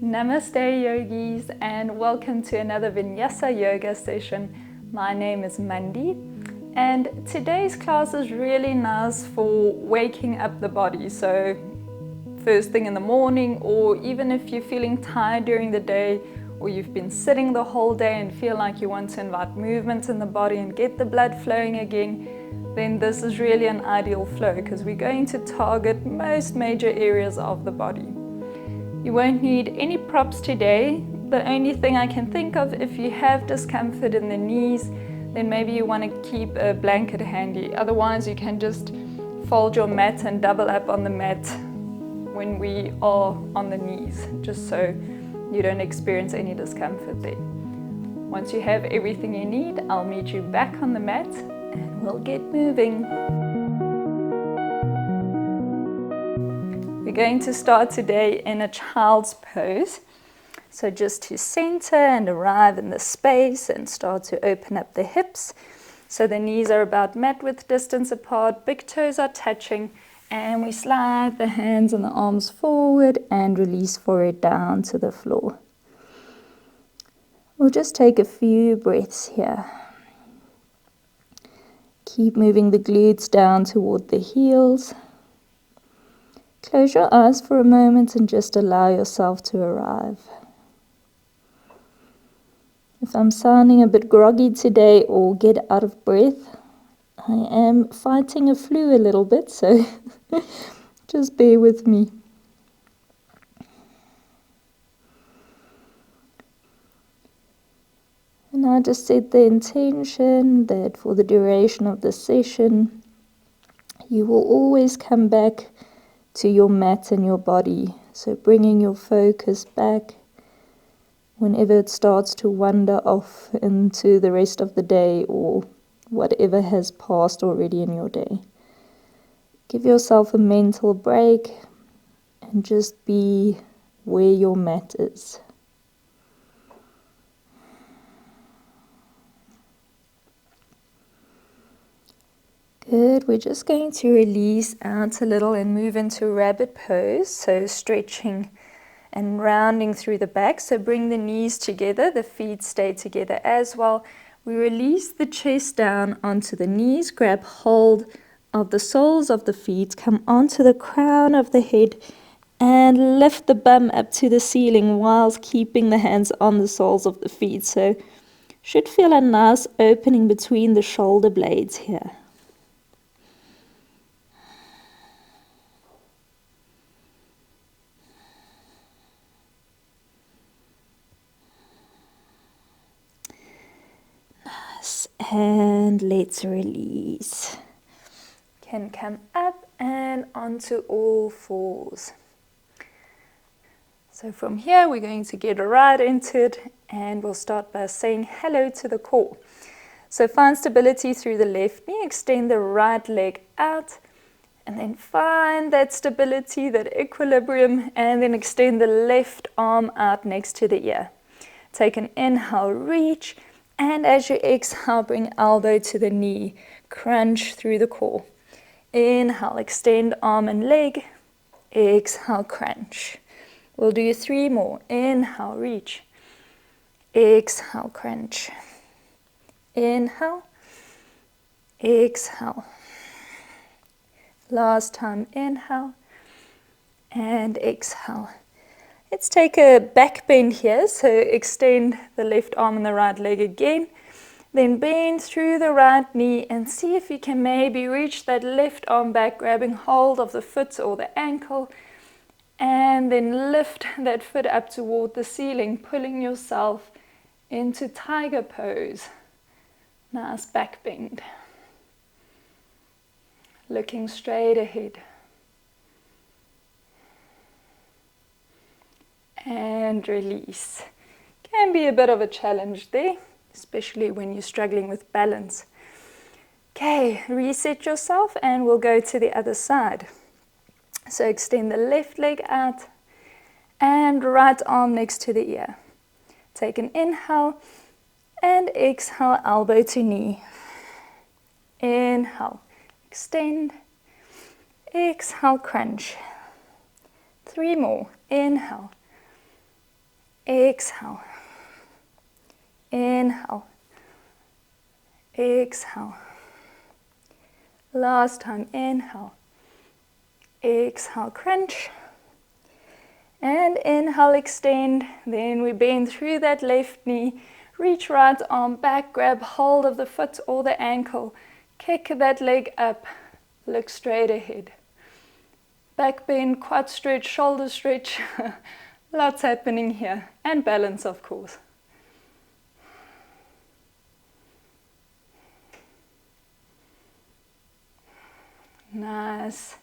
Namaste yogis, and welcome to another Vinyasa yoga session. My name is Mandy, and today's class is really nice for waking up the body. So first thing in the morning, or even if you're feeling tired during the day, or you've been sitting the whole day and feel like you want to invite movement in the body and get the blood flowing again, then this is really an ideal flow because we're going to target most major areas of the body. You won't need any props today. The only thing I can think of, if you have discomfort in the knees, then maybe you want to keep a blanket handy. Otherwise, you can just fold your mat and double up on the mat when we are on the knees, just so you don't experience any discomfort there. Once you have everything you need, I'll meet you back on the mat and we'll get moving. We're going to start today in a child's pose. So just to center and arrive in the space and start to open up the hips. So the knees are about mat width distance apart, big toes are touching, and we slide the hands and the arms forward and release forehead down to the floor. We'll just take a few breaths here. Keep moving the glutes down toward the heels. Close your eyes for a moment and just allow yourself to arrive. If I'm sounding a bit groggy today or get out of breath, I am fighting a flu a little bit, so just bear with me. And I just set the intention that for the duration of the session, you will always come back to your mat and your body. So bringing your focus back whenever it starts to wander off into the rest of the day or whatever has passed already in your day. Give yourself a mental break and just be where your mat is. Good, we're just going to release out a little and move into rabbit pose, so stretching and rounding through the back. So bring the knees together, the feet stay together as well. We release the chest down onto the knees, grab hold of the soles of the feet, come onto the crown of the head and lift the bum up to the ceiling whilst keeping the hands on the soles of the feet. So should feel a nice opening between the shoulder blades here. And let's release. Can come up and onto all fours. So from here we're going to get right into it, and we'll start by saying hello to the core. So find stability through the left knee, extend the right leg out, and then find that stability, that equilibrium, and then extend the left arm out next to the ear. Take an inhale, reach. And as you exhale, bring elbow to the knee, crunch through the core. Inhale, extend arm and leg. Exhale, crunch. We'll do 3 more. Inhale, reach. Exhale, crunch. Inhale. Exhale. Last time, inhale and exhale. Let's take a back bend here, so extend the left arm and the right leg again. Then bend through the right knee and see if you can maybe reach that left arm back, grabbing hold of the foot or the ankle. And then lift that foot up toward the ceiling, pulling yourself into tiger pose. Nice back bend. Looking straight ahead. And release. Can be a bit of a challenge there, especially when you're struggling with balance. Okay, reset yourself and we'll go to the other side. So extend the left leg out and right arm next to the ear. Take an inhale and exhale, elbow to knee. Inhale, extend, exhale, crunch. 3 more. Inhale. exhale, inhale, exhale. Last time, inhale, exhale, crunch, and inhale, extend. Then we bend through that left knee, reach right arm back, grab hold of the foot or the ankle, kick that leg up, look straight ahead. Back bend, quad stretch, shoulder stretch, lots happening here, and balance of course. Nice.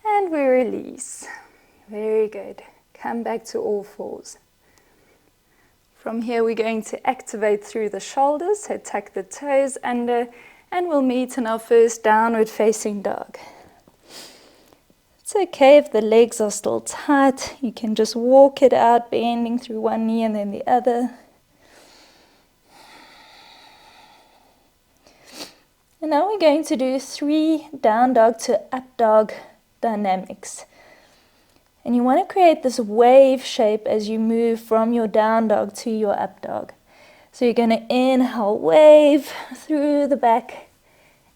And we release. Very good. Come back to all fours. From here we're going to activate through the shoulders, so tuck the toes under, and we'll meet in our first downward facing dog. It's okay if the legs are still tight, you can just walk it out, bending through one knee and then the other. And now we're going to do 3 down dog to up dog dynamics. And you want to create this wave shape as you move from your down dog to your up dog. So you're going to inhale, wave through the back.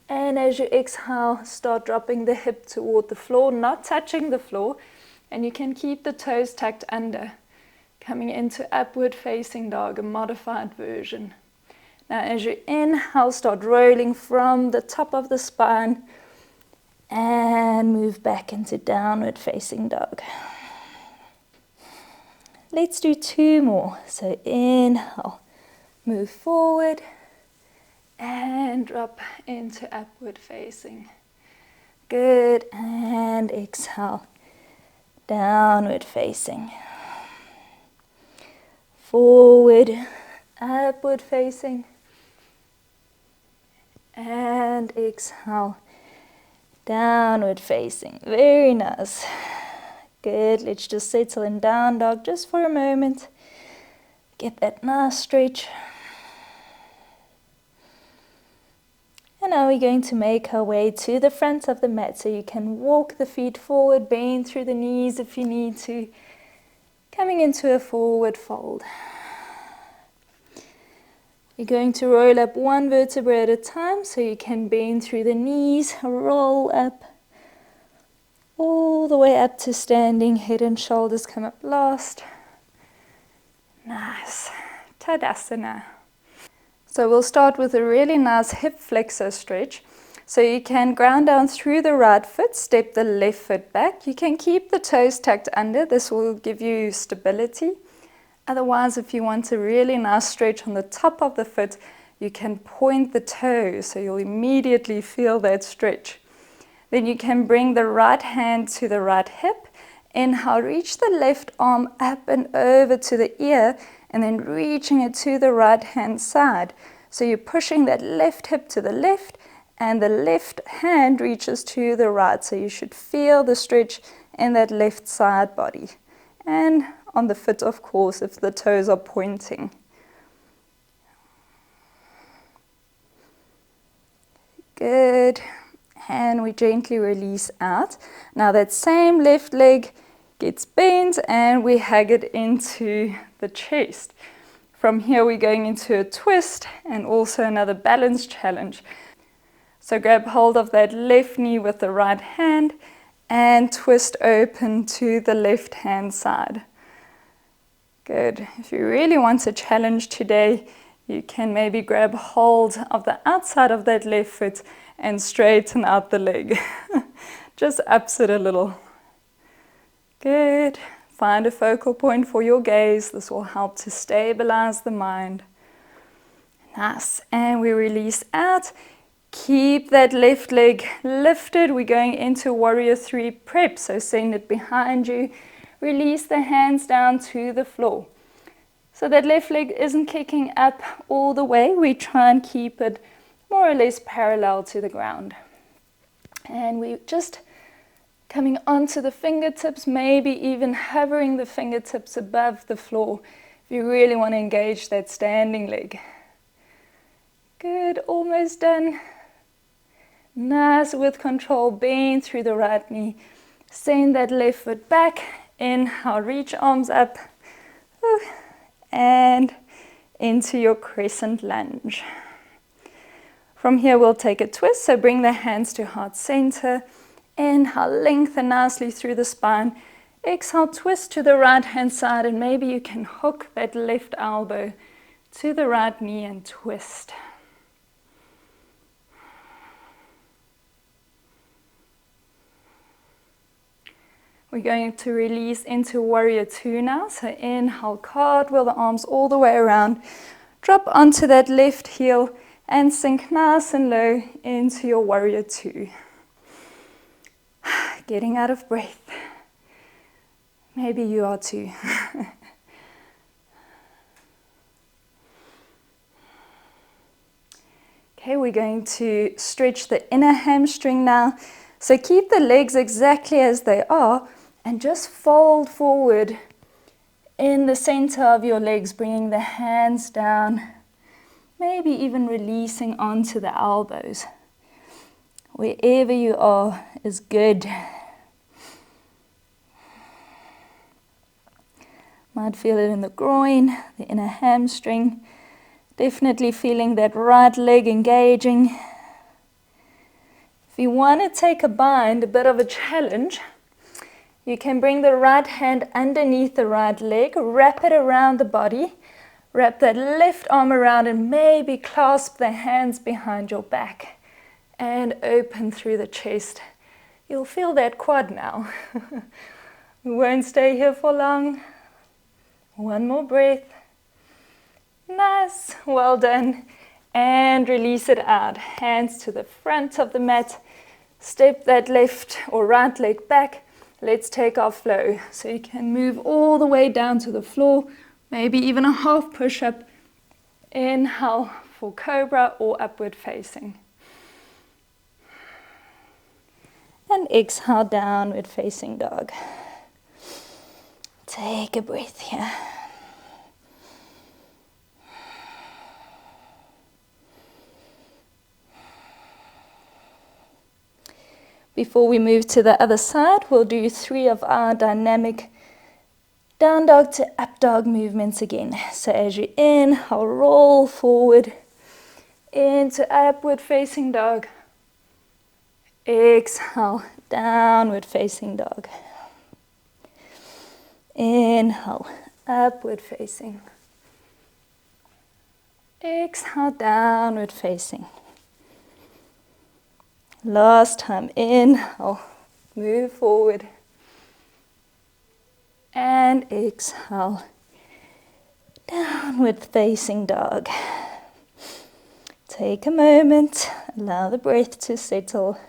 And as you exhale, start dropping the hip toward the floor, not touching the floor. And you can keep the toes tucked under. Coming into upward facing dog, a modified version. Now as you inhale, start rolling from the top of the spine and move back into downward facing dog. Let's do 2 more. So inhale, move forward and drop into upward facing. Good, and exhale, downward facing. Forward, upward facing. And exhale, downward facing. Very nice. Good. Let's just settle in down dog just for a moment. Get that nice stretch. And now we're going to make our way to the front of the mat. So you can walk the feet forward, bend through the knees if you need to. Coming into a forward fold. You're going to roll up 1 vertebra at a time, so you can bend through the knees, roll up, all the way up to standing, head and shoulders come up last. Nice. Tadasana. So we'll start with a really nice hip flexor stretch. So you can ground down through the right foot, step the left foot back. You can keep the toes tucked under, this will give you stability. Otherwise, if you want a really nice stretch on the top of the foot, you can point the toes, so you'll immediately feel that stretch. Then you can bring the right hand to the right hip. Inhale, reach the left arm up and over to the ear, and then reaching it to the right hand side. So you're pushing that left hip to the left, and the left hand reaches to the right. So you should feel the stretch in that left side body. And on the foot, of course, if the toes are pointing. Good. And we gently release out. Now that same left leg gets bent and we hug it into the chest. From here we're going into a twist and also another balance challenge. So grab hold of that left knee with the right hand and twist open to the left hand side. Good. If you really want a challenge today, you can maybe grab hold of the outside of that left foot and straighten out the leg. Just ups it a little. Good. Find a focal point for your gaze. This will help to stabilize the mind. Nice. And we release out. Keep that left leg lifted. We're going into warrior 3 prep. So send it behind you. Release the hands down to the floor. So that left leg isn't kicking up all the way. We try and keep it more or less parallel to the ground. And we just coming onto the fingertips, maybe even hovering the fingertips above the floor if you really want to engage that standing leg. Good, almost done. Nice, with control, bend through the right knee. Send that left foot back. Inhale, reach arms up. And into your crescent lunge. From here we'll take a twist, so bring the hands to heart center. Inhale, lengthen nicely through the spine. Exhale, twist to the right hand side, and maybe you can hook that left elbow to the right knee and twist. We're going to release into warrior two now. So inhale, cartwheel the arms all the way around. Drop onto that left heel and sink nice and low into your warrior two. Getting out of breath. Maybe you are too. Okay, we're going to stretch the inner hamstring now. So keep the legs exactly as they are and just fold forward in the center of your legs, bringing the hands down, maybe even releasing onto the elbows. Wherever you are is good. Might feel it in the groin, the inner hamstring. Definitely feeling that right leg engaging. If you want to take a bind, a bit of a challenge, you can bring the right hand underneath the right leg, wrap it around the body, wrap that left arm around and maybe clasp the hands behind your back and open through the chest. You'll feel that quad now. We won't stay here for long. One more breath. Nice, well done. And release it out. Hands to the front of the mat. Step that left or right leg back. Let's take our flow. So you can move all the way down to the floor, maybe even a half push-up. Inhale for cobra or upward facing. And exhale, downward facing dog. Take a breath here. Before we move to the other side, we'll do 3 of our dynamic down dog to up dog movements again. So as you inhale, roll forward into upward facing dog. Exhale, downward facing dog. Inhale, upward facing. Exhale, downward facing. Last time, inhale, move forward. And exhale, downward facing dog. Take a moment, allow the breath to settle.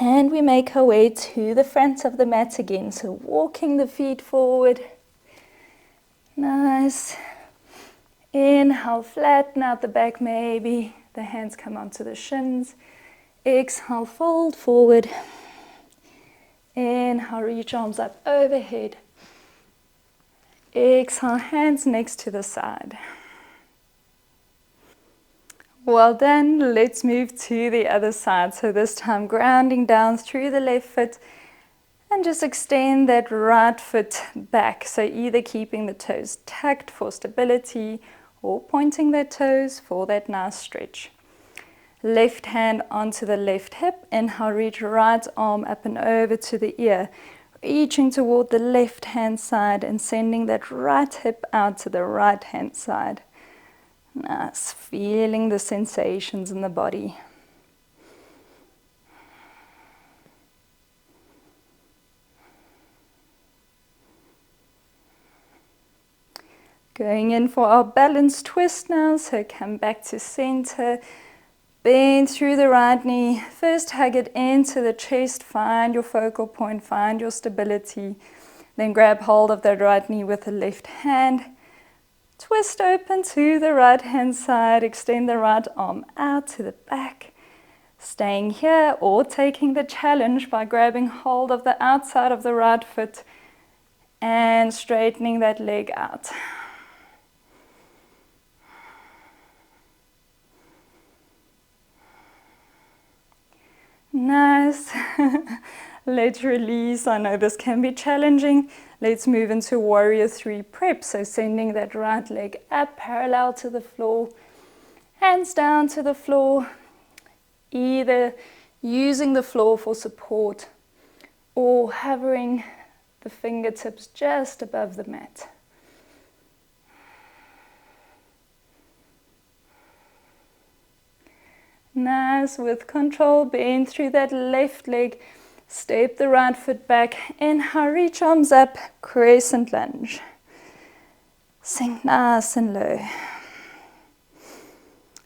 And we make our way to the front of the mat again. So walking the feet forward. Nice. Inhale, flatten out the back maybe. The hands come onto the shins. Exhale, fold forward. Inhale, reach arms up overhead. Exhale, hands next to the side. Well done. Let's move to the other side. So this time grounding down through the left foot and just extend that right foot back. So either keeping the toes tucked for stability or pointing their toes for that nice stretch. Left hand onto the left hip. Inhale, reach right arm up and over to the ear. Reaching toward the left hand side and sending that right hip out to the right hand side. Nice, feeling the sensations in the body. Going in for our balanced twist now, so come back to center. Bend through the right knee. First hug it into the chest, find your focal point, find your stability. Then grab hold of that right knee with the left hand. Twist open to the right hand side, extend the right arm out to the back. Staying here or taking the challenge by grabbing hold of the outside of the right foot and straightening that leg out. Nice. Let's release. I know this can be challenging. Let's move into warrior 3 prep. So sending that right leg up parallel to the floor, hands down to the floor, either using the floor for support or hovering the fingertips just above the mat. Nice. With control, bend through that left leg. Step the right foot back. Inhale, reach arms up, crescent lunge. Sink nice and low.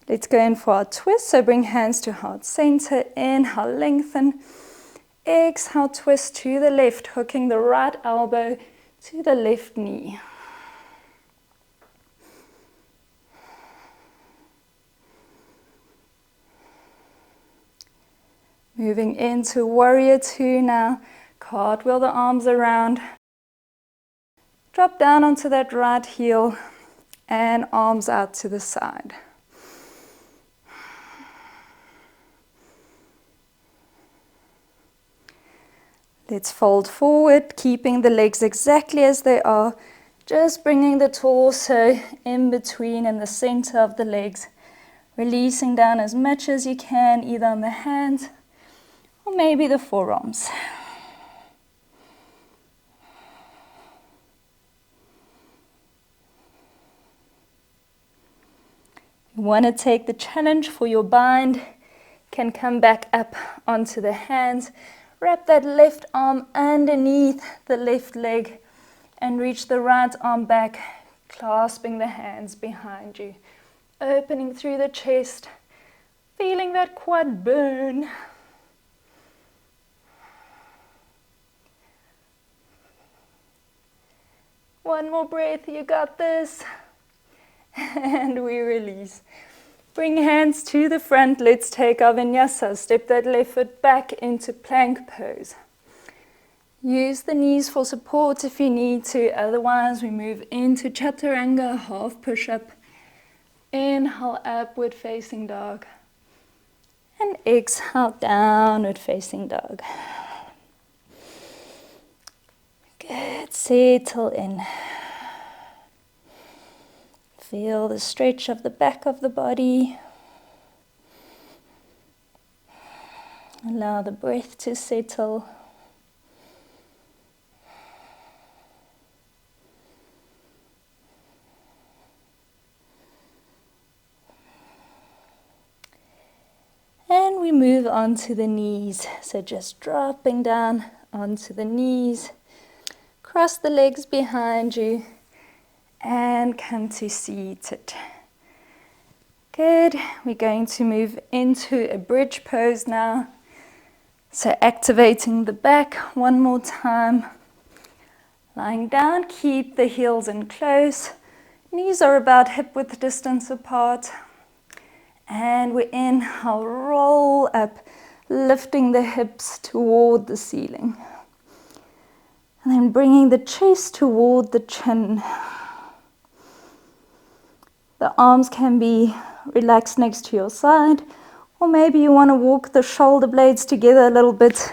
Let's go in for our twist. So bring hands to heart center. Inhale, lengthen. Exhale, twist to the left, hooking the right elbow to the left knee. Moving into warrior 2 now. Cartwheel the arms around. Drop down onto that right heel and arms out to the side. Let's fold forward, keeping the legs exactly as they are. Just bringing the torso in between and the center of the legs. Releasing down as much as you can, either on the hands or maybe the forearms. You want to take the challenge for your bind. Can come back up onto the hands. Wrap that left arm underneath the left leg and reach the right arm back, clasping the hands behind you. Opening through the chest, feeling that quad burn. One more breath, you got this. And we release. Bring hands to the front. Let's take our vinyasa. Step that left foot back into plank pose. Use the knees for support if you need to. Otherwise, we move into chaturanga, half push-up. Inhale, upward facing dog. And exhale, downward facing dog. Good, settle in. Feel the stretch of the back of the body. Allow the breath to settle. And we move on to the knees. So just dropping down onto the knees. Cross the legs behind you. And come to seated. Good. We're going to move into a bridge pose now. So activating the back one more time. Lying down, keep the heels in close. Knees are about hip width distance apart. And we inhale, roll up, lifting the hips toward the ceiling. And then bringing the chest toward the chin. The arms can be relaxed next to your side, or maybe you want to walk the shoulder blades together a little bit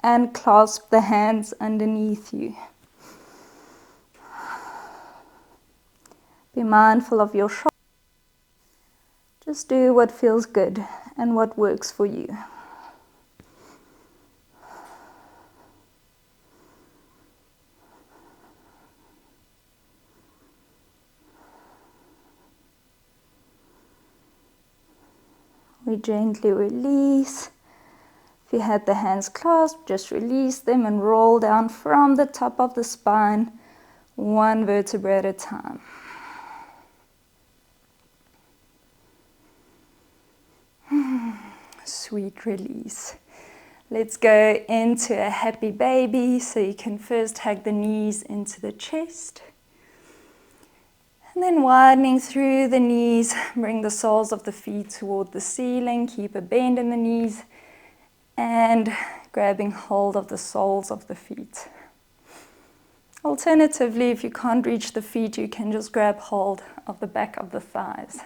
and clasp the hands underneath you. Be mindful of your shoulders. Just do what feels good and what works for you. We gently release. If you had the hands clasped, just release them and roll down from the top of the spine, one vertebra at a time. Sweet release. Let's go into a happy baby. So you can first hug the knees into the chest. And then widening through the knees, bring the soles of the feet toward the ceiling. Keep a bend in the knees and grabbing hold of the soles of the feet. Alternatively, if you can't reach the feet, you can just grab hold of the back of the thighs.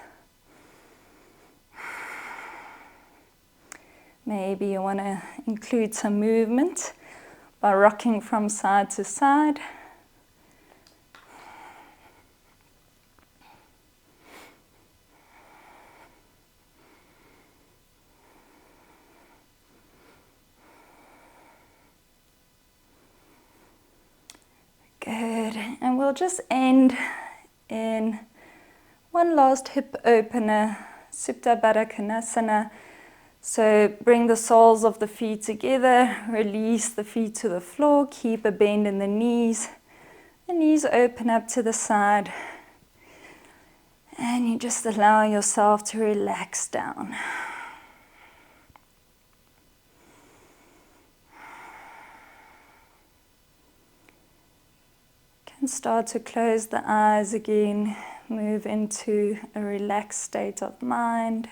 Maybe you want to include some movement by rocking from side to side. Good, and we'll just end in one last hip opener, Supta Baddha Konasana. So bring the soles of the feet together, release the feet to the floor, keep a bend in the knees open up to the side, and you just allow yourself to relax down. And start to close the eyes again, move into a relaxed state of mind.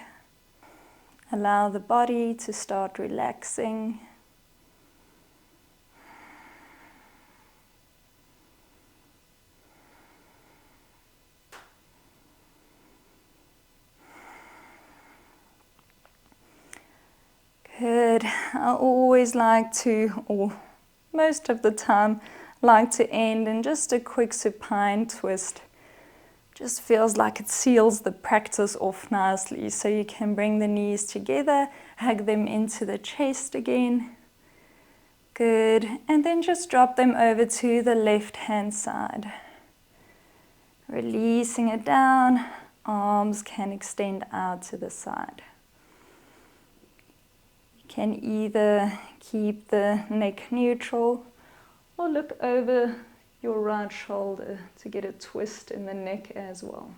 Allow the body to start relaxing. Good. I always like to, or most of the time, like to end in just a quick supine twist. Just feels like it seals the practice off nicely. So you can bring the knees together, hug them into the chest again. Good. And then just drop them over to the left hand side. Releasing it down, arms can extend out to the side. You can either keep the neck neutral or look over your right shoulder to get a twist in the neck as well.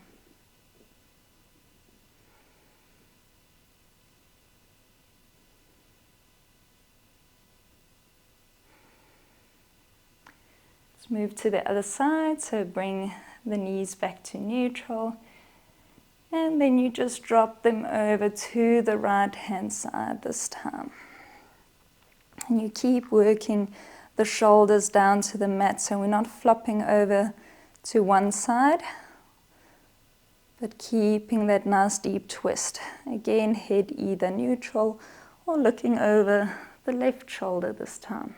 Let's move to the other side, so bring the knees back to neutral, and then you just drop them over to the right hand side this time. And you keep working the shoulders down to the mat, so we're not flopping over to one side, but keeping that nice deep twist. Again, head either neutral or looking over the left shoulder this time.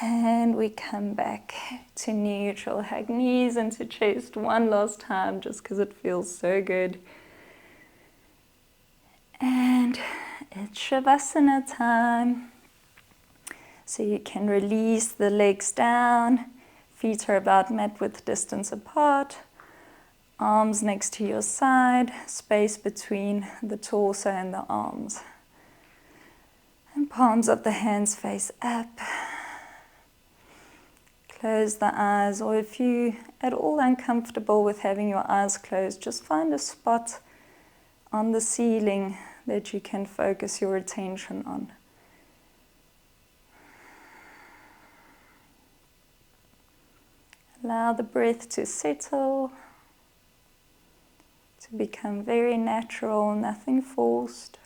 And we come back to neutral. Hug knees into chest one last time, just because it feels so good. And it's Shavasana time. So you can release the legs down. Feet are about mat width distance apart. Arms next to your side. Space between the torso and the arms. And palms of the hands face up. Close the eyes, or if you at all uncomfortable with having your eyes closed, just find a spot on the ceiling that you can focus your attention on. Allow the breath to settle, to become very natural, nothing forced.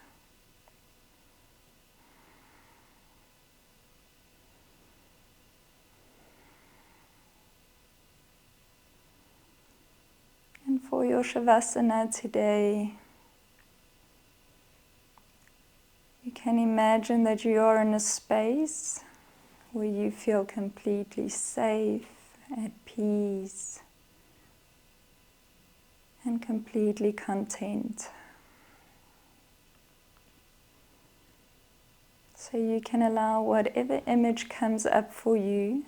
For your Shavasana today, you can imagine that you are in a space where you feel completely safe, at peace, and completely content. So you can allow whatever image comes up for you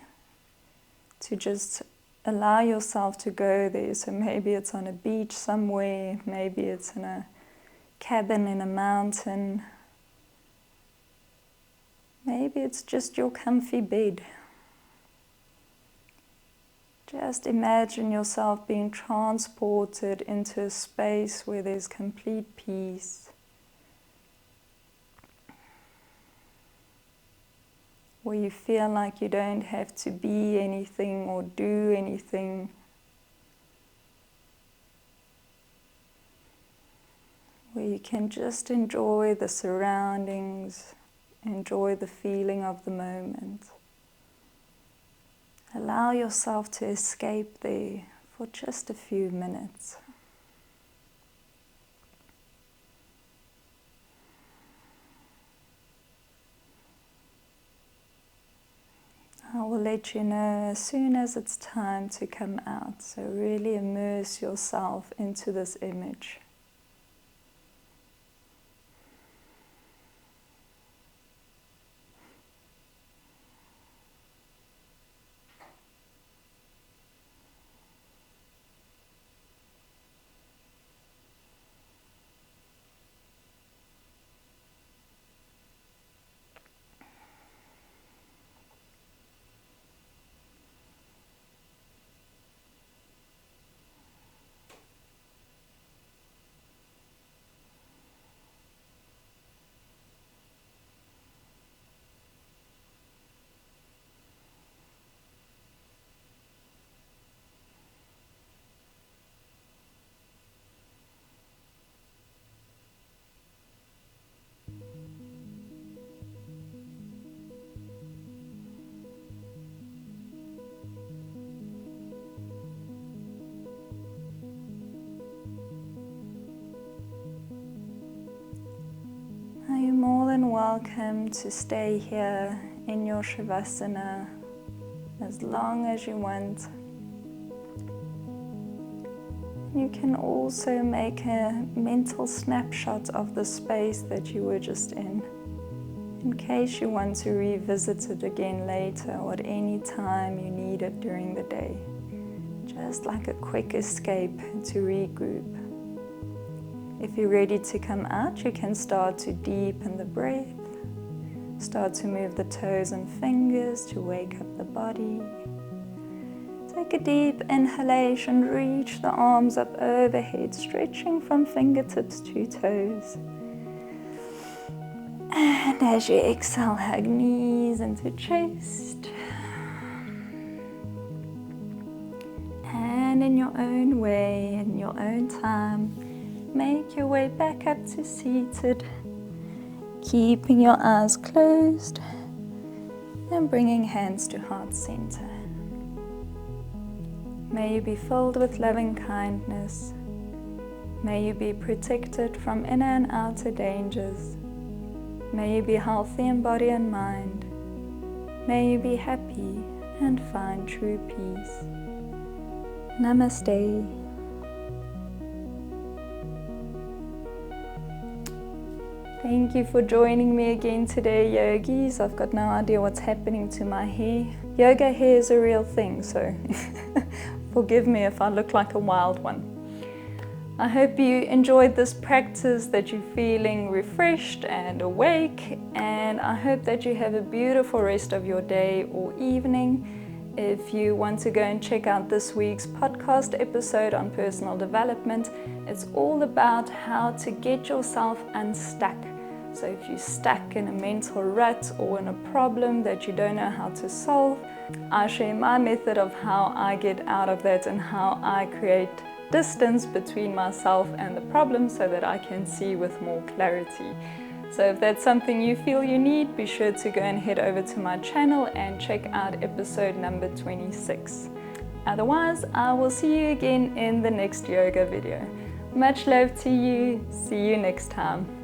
to just allow yourself to go there. So maybe it's on a beach somewhere, maybe it's in a cabin in a mountain, maybe it's just your comfy bed. Just imagine yourself being transported into a space where there's complete peace, where you feel like you don't have to be anything or do anything. Where you can just enjoy the surroundings, enjoy the feeling of the moment. Allow yourself to escape there for just a few minutes. I will let you know as soon as it's time to come out, so really immerse yourself into this image. You're more than welcome to stay here in your Shavasana as long as you want. You can also make a mental snapshot of the space that you were just in case you want to revisit it again later or at any time you need it during the day. Just like a quick escape to regroup. If you're ready to come out, you can start to deepen the breath. Start to move the toes and fingers to wake up the body. Take a deep inhalation, reach the arms up overhead, stretching from fingertips to toes. And as you exhale, hug knees into chest. And in your own way, in your own time, make your way back up to seated, keeping your eyes closed and bringing hands to heart center. May you be filled with loving kindness. May you be protected from inner and outer dangers. May you be healthy in body and mind. May you be happy and find true peace. Namaste. Thank you for joining me again today, yogis. I've got no idea what's happening to my hair. Yoga hair is a real thing, so forgive me if I look like a wild one. I hope you enjoyed this practice, that you're feeling refreshed and awake, and I hope that you have a beautiful rest of your day or evening. If you want to go and check out this week's podcast episode on personal development, it's all about how to get yourself unstuck. So if you're stuck in a mental rut or in a problem that you don't know how to solve, I share my method of how I get out of that and how I create distance between myself and the problem so that I can see with more clarity. So if that's something you feel you need, be sure to go and head over to my channel and check out episode number 26. Otherwise, I will see you again in the next yoga video. Much love to you. See you next time.